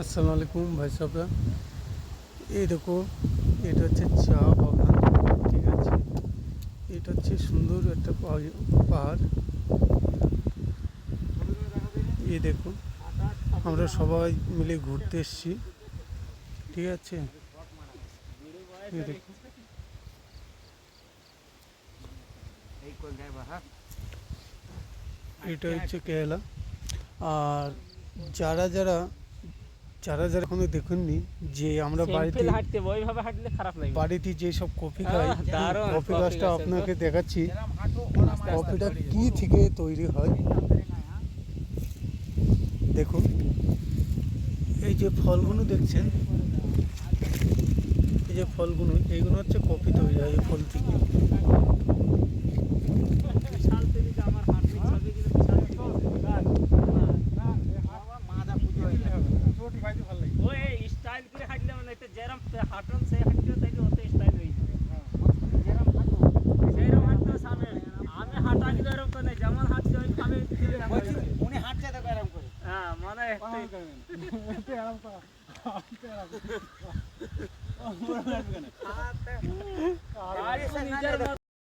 আসসালামু আলাইকুম ভাই সাহেবরা। এই দেখো, এটা হচ্ছে চা বাগান। ঠিক আছে, এটা হচ্ছে সুন্দর একটা পাহাড়। এই দেখো, আমরা সবাই মিলে ঘুরতে এসেছি। ঠিক আছে, এই দেখো, এটা হচ্ছে কেরালা। আর যারা যারা যারা যারা এখনো দেখেননি, যে আমরা বাড়িতে বাড়িতে যেসব কফি খাই, কফি গাছটা আপনাকে দেখাচ্ছি। কফিটা কি থেকে তৈরি হয় দেখুন। এই যে ফলগুলো দেখছেন, এই যে ফলগুলো, এইগুলো হচ্ছে কফি তৈরি হয় এই ফল থেকে।